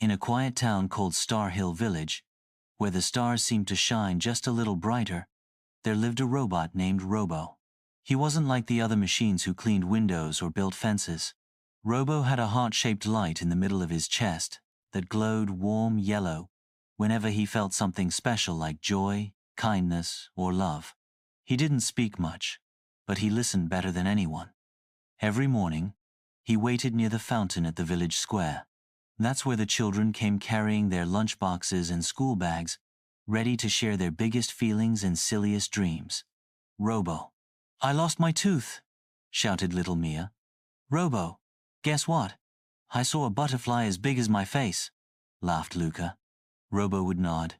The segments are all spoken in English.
In a quiet town called Starhill Village, where the stars seemed to shine just a little brighter, there lived a robot named Robo. He wasn't like the other machines who cleaned windows or built fences. Robo had a heart-shaped light in the middle of his chest that glowed warm yellow whenever he felt something special like joy, kindness, or love. He didn't speak much, but he listened better than anyone. Every morning, he waited near the fountain at the village square. That's where the children came carrying their lunchboxes and school bags, ready to share their biggest feelings and silliest dreams. Robo. "I lost my tooth," shouted little Mia. "Robo, guess what? I saw a butterfly as big as my face," laughed Luca. Robo would nod,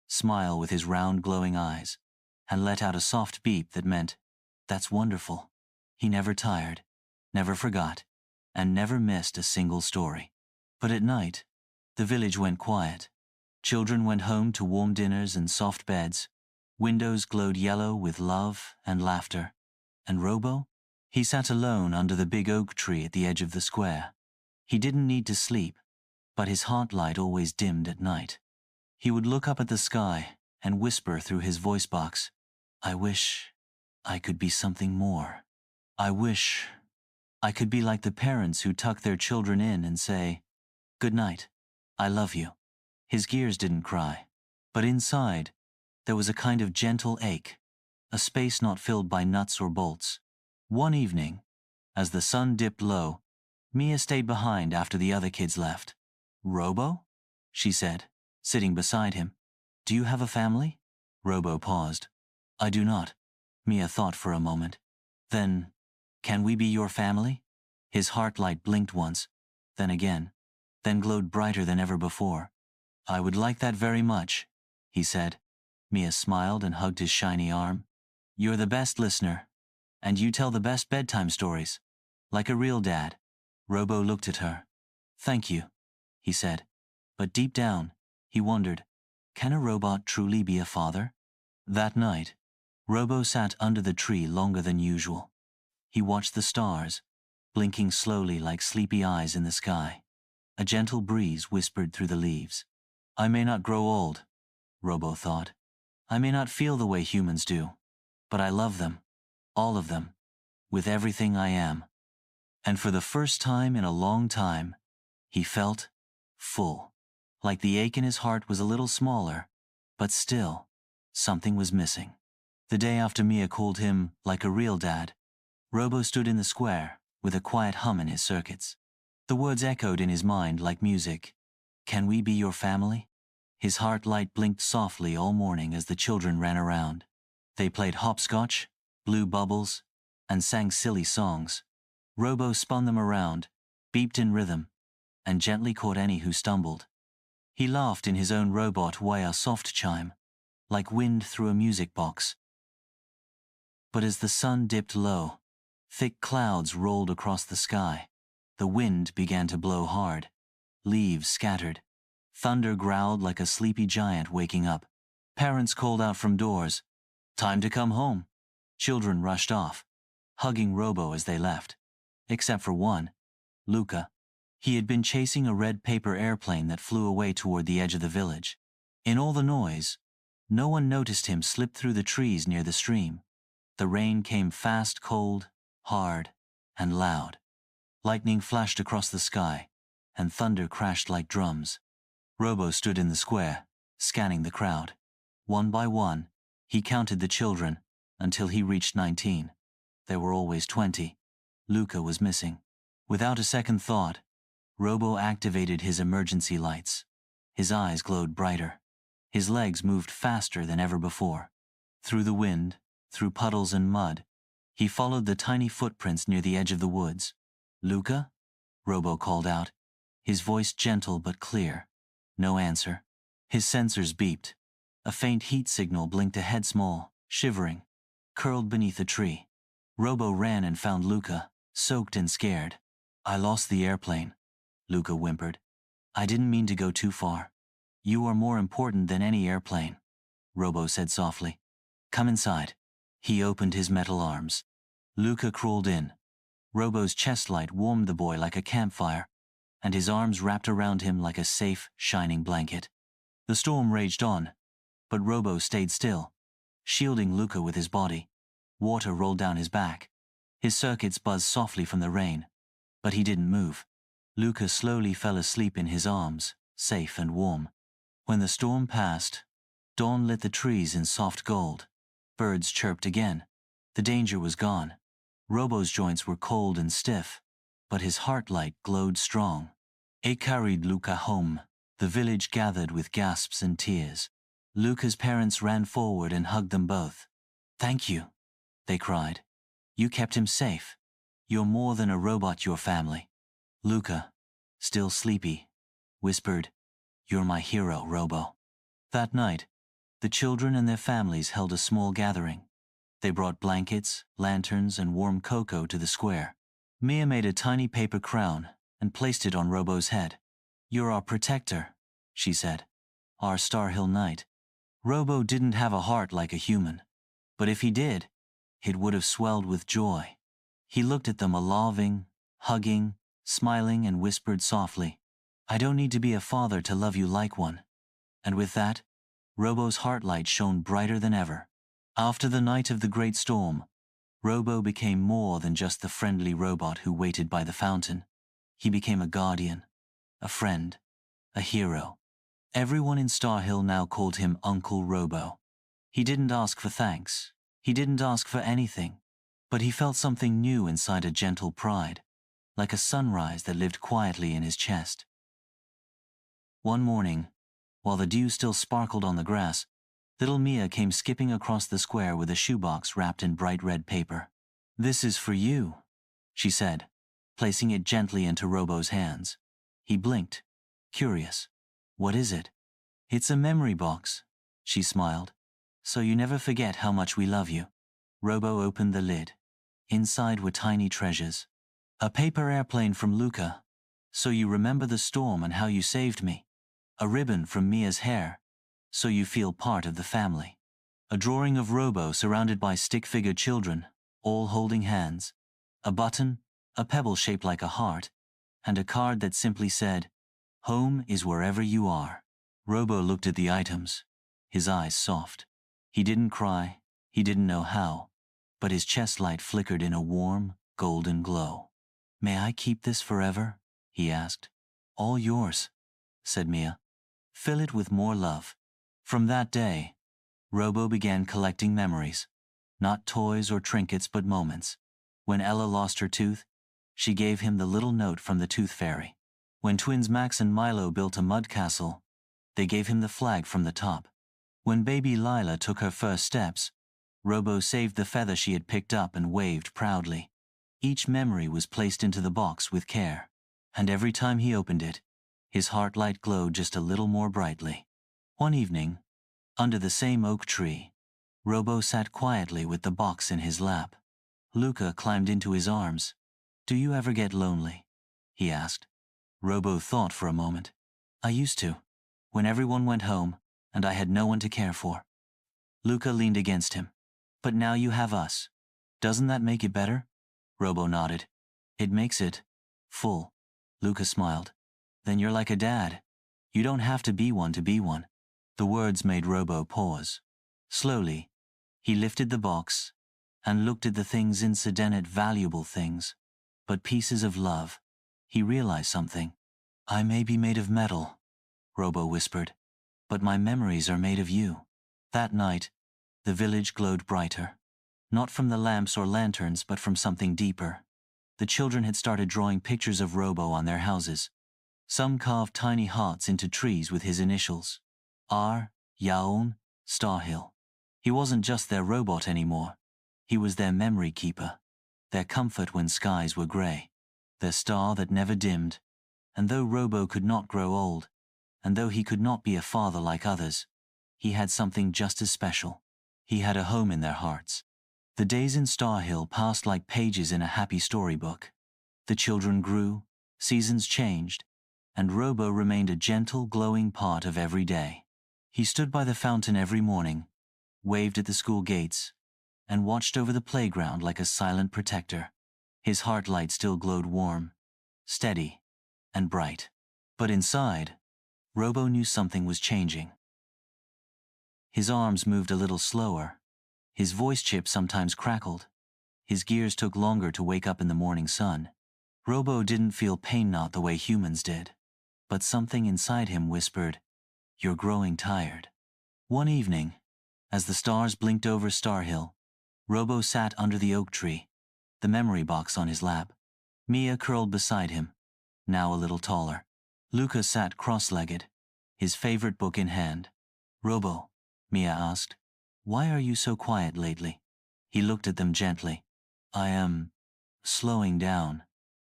smile with his round glowing eyes, and let out a soft beep that meant, "That's wonderful." He never tired, never forgot, and never missed a single story. But at night, the village went quiet. Children went home to warm dinners and soft beds. Windows glowed yellow with love and laughter. And Robo? He sat alone under the big oak tree at the edge of the square. He didn't need to sleep, but his heart light always dimmed at night. He would look up at the sky and whisper through his voice box, "I wish I could be something more. I wish I could be like the parents who tuck their children in and say, 'Good night, I love you.'" His gears didn't cry, but inside, there was a kind of gentle ache, a space not filled by nuts or bolts. One evening, as the sun dipped low, Mia stayed behind after the other kids left. "Robo?" she said, sitting beside him. "Do you have a family?" Robo paused. "I do not." Mia thought for a moment. "Then, can we be your family?" His heart light blinked once, then again, then glowed brighter than ever before. "I would like that very much," he said. Mia smiled and hugged his shiny arm. "You're the best listener, and you tell the best bedtime stories, like a real dad." Robo looked at her. "Thank you," he said. But deep down, he wondered, can a robot truly be a father? That night, Robo sat under the tree longer than usual. He watched the stars, blinking slowly like sleepy eyes in the sky. A gentle breeze whispered through the leaves. "I may not grow old," Robo thought. "I may not feel the way humans do, but I love them, all of them, with everything I am." And for the first time in a long time, he felt full. Like the ache in his heart was a little smaller, but still, something was missing. The day after Mia called him like a real dad, Robo stood in the square with a quiet hum in his circuits. The words echoed in his mind like music. "Can we be your family?" His heart light blinked softly all morning as the children ran around. They played hopscotch, blew bubbles, and sang silly songs. Robo spun them around, beeped in rhythm, and gently caught any who stumbled. He laughed in his own robot wire soft chime, like wind through a music box. But as the sun dipped low, thick clouds rolled across the sky. The wind began to blow hard. Leaves scattered. Thunder growled like a sleepy giant waking up. Parents called out from doors, "Time to come home." Children rushed off, hugging Robo as they left. Except for one, Luca. He had been chasing a red paper airplane that flew away toward the edge of the village. In all the noise, no one noticed him slip through the trees near the stream. The rain came fast, cold, hard, and loud. Lightning flashed across the sky, and thunder crashed like drums. Robo stood in the square, scanning the crowd. One by one, he counted the children until he reached 19. There were always 20. Luca was missing. Without a second thought, Robo activated his emergency lights. His eyes glowed brighter. His legs moved faster than ever before. Through the wind, through puddles and mud, he followed the tiny footprints near the edge of the woods. "Luca?" Robo called out, his voice gentle but clear. No answer. His sensors beeped. A faint heat signal blinked ahead small, shivering, curled beneath a tree. Robo ran and found Luca, soaked and scared. "I lost the airplane," Luca whimpered. "I didn't mean to go too far. You are more important than any airplane," Robo said softly. "Come inside." He opened his metal arms. Luca crawled in. Robo's chest light warmed the boy like a campfire. and his arms wrapped around him like a safe, shining blanket. The storm raged on, but Robo stayed still, shielding Luca with his body. Water rolled down his back. His circuits buzzed softly from the rain, but he didn't move. Luca slowly fell asleep in his arms, safe and warm. When the storm passed, dawn lit the trees in soft gold. Birds chirped again. The danger was gone. Robo's joints were cold and stiff, but his heart light glowed strong. It carried Luca home. The village gathered with gasps and tears. Luca's parents ran forward and hugged them both. "Thank you," they cried. "You kept him safe. You're more than a robot, your family." Luca, still sleepy, whispered, "You're my hero, Robo." That night, the children and their families held a small gathering. They brought blankets, lanterns, and warm cocoa to the square. Mia made a tiny paper crown and placed it on Robo's head. "You're our protector," she said, "our Starhill knight." Robo didn't have a heart like a human, but if he did, it would have swelled with joy. He looked at them, loving, hugging, smiling, and whispered softly, "I don't need to be a father to love you like one." And with that, Robo's heart light shone brighter than ever. After the night of the great storm, Robo became more than just the friendly robot who waited by the fountain. He became a guardian, a friend, a hero. Everyone in Starhill now called him Uncle Robo. He didn't ask for thanks. He didn't ask for anything. But he felt something new inside, a gentle pride, like a sunrise that lived quietly in his chest. One morning, while the dew still sparkled on the grass, little Mia came skipping across the square with a shoebox wrapped in bright red paper. "This is for you," she said, placing it gently into Robo's hands. He blinked, curious. "What is it?" "It's a memory box," she smiled, "so you never forget how much we love you." Robo opened the lid. Inside were tiny treasures. A paper airplane from Luca, so you remember the storm and how you saved me. A ribbon from Mia's hair, so you feel part of the family. A drawing of Robo surrounded by stick-figure children, all holding hands. A button, a pebble shaped like a heart, and a card that simply said, "Home is wherever you are." Robo looked at the items, his eyes soft. He didn't cry, he didn't know how, but his chest light flickered in a warm, golden glow. "May I keep this forever?" he asked. "All yours," said Mia. "Fill it with more love." From that day, Robo began collecting memories. Not toys or trinkets, but moments. When Ella lost her tooth, she gave him the little note from the Tooth Fairy. When twins Max and Milo built a mud castle, they gave him the flag from the top. When baby Lila took her first steps, Robo saved the feather she had picked up and waved proudly. Each memory was placed into the box with care, and every time he opened it, his heart light glowed just a little more brightly. One evening, under the same oak tree, Robo sat quietly with the box in his lap. Luca climbed into his arms. "Do you ever get lonely?" he asked. Robo thought for a moment. "I used to, when everyone went home and I had no one to care for." Luca leaned against him. "But now you have us. Doesn't that make it better?" Robo nodded. "It makes it full." Luca smiled. "Then you're like a dad. You don't have to be one to be one." The words made Robo pause. Slowly, he lifted the box and looked at the things, incident valuable things, but pieces of love. He realized something. "I may be made of metal," Robo whispered, "but my memories are made of you." That night, the village glowed brighter. Not from the lamps or lanterns, but from something deeper. The children had started drawing pictures of Robo on their houses. Some carved tiny hearts into trees with his initials. R. Yaon Starhill. He wasn't just their robot anymore. He was their memory keeper, their comfort when skies were grey, their star that never dimmed. And though Robo could not grow old, and though he could not be a father like others, he had something just as special. He had a home in their hearts. The days in Starhill passed like pages in a happy storybook. The children grew, seasons changed, and Robo remained a gentle, glowing part of every day. He stood by the fountain every morning, waved at the school gates, and watched over the playground like a silent protector. His heart light still glowed warm, steady, and bright. But inside, Robo knew something was changing. His arms moved a little slower. His voice chip sometimes crackled. His gears took longer to wake up in the morning sun. Robo didn't feel pain, not the way humans did. But something inside him whispered, "You're growing tired." One evening, as the stars blinked over Starhill, Robo sat under the oak tree, the memory box on his lap. Mia curled beside him, now a little taller. Luca sat cross-legged, his favorite book in hand. "Robo," Mia asked, "why are you so quiet lately?" He looked at them gently. "I am slowing down."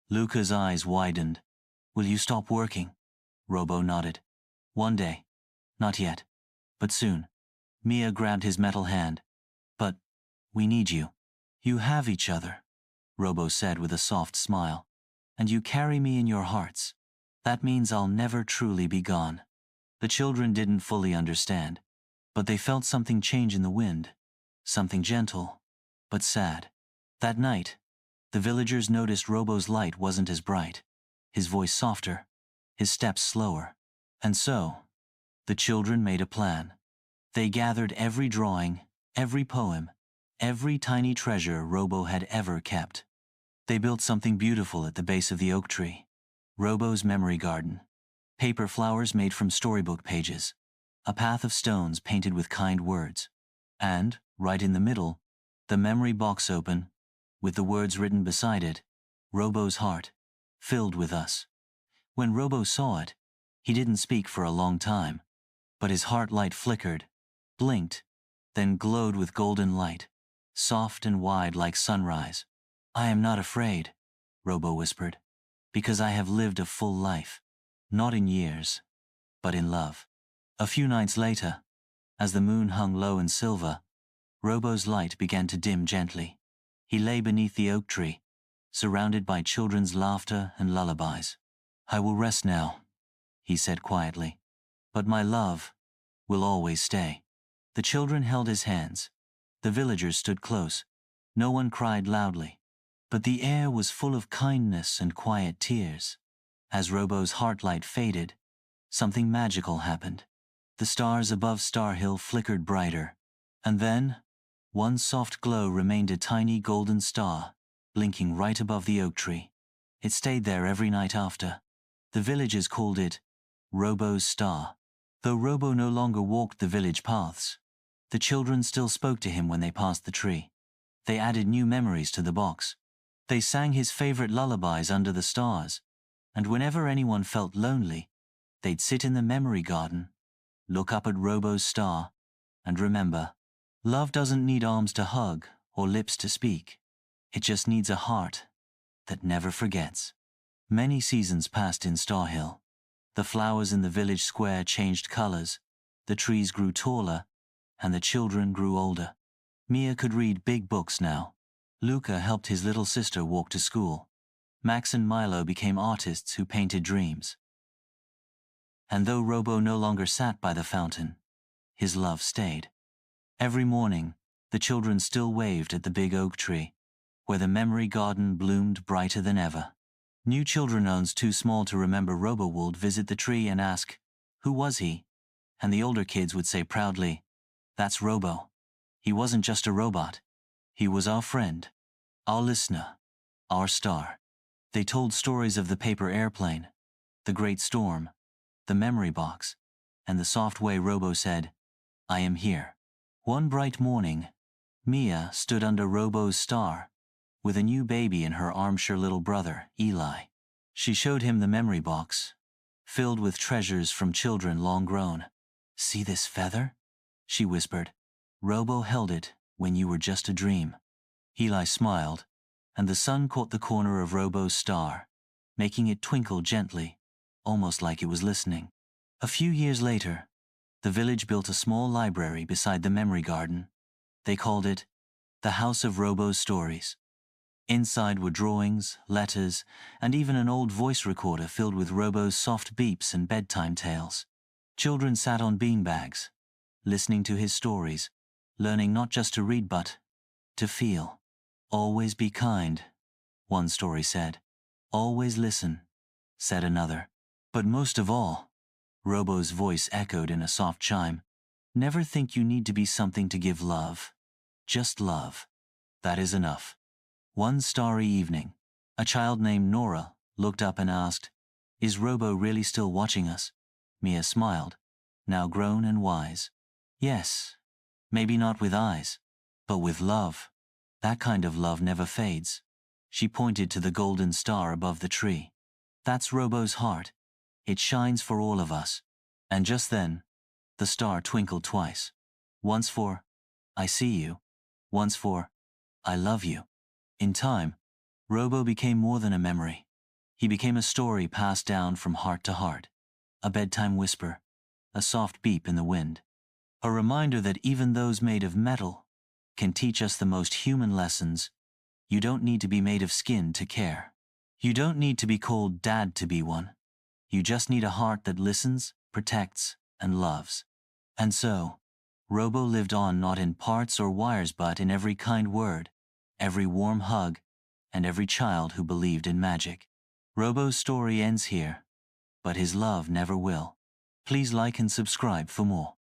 Luca's eyes widened. "Will you stop working?" Robo nodded. "One day. Not yet. But soon." Mia grabbed his metal hand. "But we need you." "You have each other," Robo said with a soft smile. "And you carry me in your hearts. That means I'll never truly be gone." The children didn't fully understand, but they felt something change in the wind. Something gentle, but sad. That night, the villagers noticed Robo's light wasn't as bright, his voice softer, his steps slower. And so, the children made a plan. They gathered every drawing, every poem, every tiny treasure Robo had ever kept. They built something beautiful at the base of the oak tree. Robo's memory garden. Paper flowers made from storybook pages. A path of stones painted with kind words. And, right in the middle, the memory box open, with the words written beside it, "Robo's heart, filled with us." When Robo saw it, he didn't speak for a long time, but his heart light flickered, blinked, then glowed with golden light, soft and wide like sunrise. "I am not afraid," Robo whispered, "because I have lived a full life, not in years, but in love." A few nights later, as the moon hung low and silver, Robo's light began to dim gently. He lay beneath the oak tree, surrounded by children's laughter and lullabies. "I will rest now," he said quietly, "but my love will always stay." The children held his hands. The villagers stood close. No one cried loudly, but the air was full of kindness and quiet tears. As Robo's heartlight faded, something magical happened. The stars above Starhill flickered brighter, and then one soft glow remained, a tiny golden star, blinking right above the oak tree. It stayed there every night after. The villagers called it Robo's star. Though Robo no longer walked the village paths, the children still spoke to him when they passed the tree. They added new memories to the box. They sang his favorite lullabies under the stars, and whenever anyone felt lonely, they'd sit in the memory garden, look up at Robo's star, and remember, love doesn't need arms to hug or lips to speak. It just needs a heart that never forgets. Many seasons passed in Starhill. The flowers in the village square changed colors, the trees grew taller, and the children grew older. Mia could read big books now. Luca helped his little sister walk to school. Max and Milo became artists who painted dreams. And though Robo no longer sat by the fountain, his love stayed. Every morning, the children still waved at the big oak tree, where the memory garden bloomed brighter than ever. New children too small to remember Robo would visit the tree and ask, "Who was he?" And the older kids would say proudly, "That's Robo. He wasn't just a robot. He was our friend, our listener, our star." They told stories of the paper airplane, the great storm, the memory box, and the soft way Robo said, "I am here." One bright morning, Mia stood under Robo's star, with a new baby in her arms, her little brother, Eli. She showed him the memory box, filled with treasures from children long grown. "See this feather?" she whispered. "Robo held it when you were just a dream." Eli smiled, and the sun caught the corner of Robo's star, making it twinkle gently, almost like it was listening. A few years later, the village built a small library beside the memory garden. They called it the House of Robo's Stories. Inside were drawings, letters, and even an old voice recorder filled with Robo's soft beeps and bedtime tales. Children sat on beanbags, listening to his stories, learning not just to read but to feel. "Always be kind," one story said. "Always listen, said another. But most of all, Robo's voice echoed in a soft chime, never think you need to be something to give love. Just love. That is enough. One starry evening, a child named Nora looked up and asked, "Is Robo really still watching us?" Mia smiled, now grown and wise. "Yes, maybe not with eyes, but with love. That kind of love never fades." She pointed to the golden star above the tree. "That's Robo's heart. It shines for all of us." And just then, the star twinkled twice. Once for, "I see you." Once for, "I love you." In time, Robo became more than a memory. He became a story passed down from heart to heart. A bedtime whisper, a soft beep in the wind. A reminder that even those made of metal can teach us the most human lessons. You don't need to be made of skin to care. You don't need to be called dad to be one. You just need a heart that listens, protects, and loves. And so, Robo lived on not in parts or wires but in every kind word, every warm hug, and every child who believed in magic. Robo's story ends here, but his love never will. Please like and subscribe for more.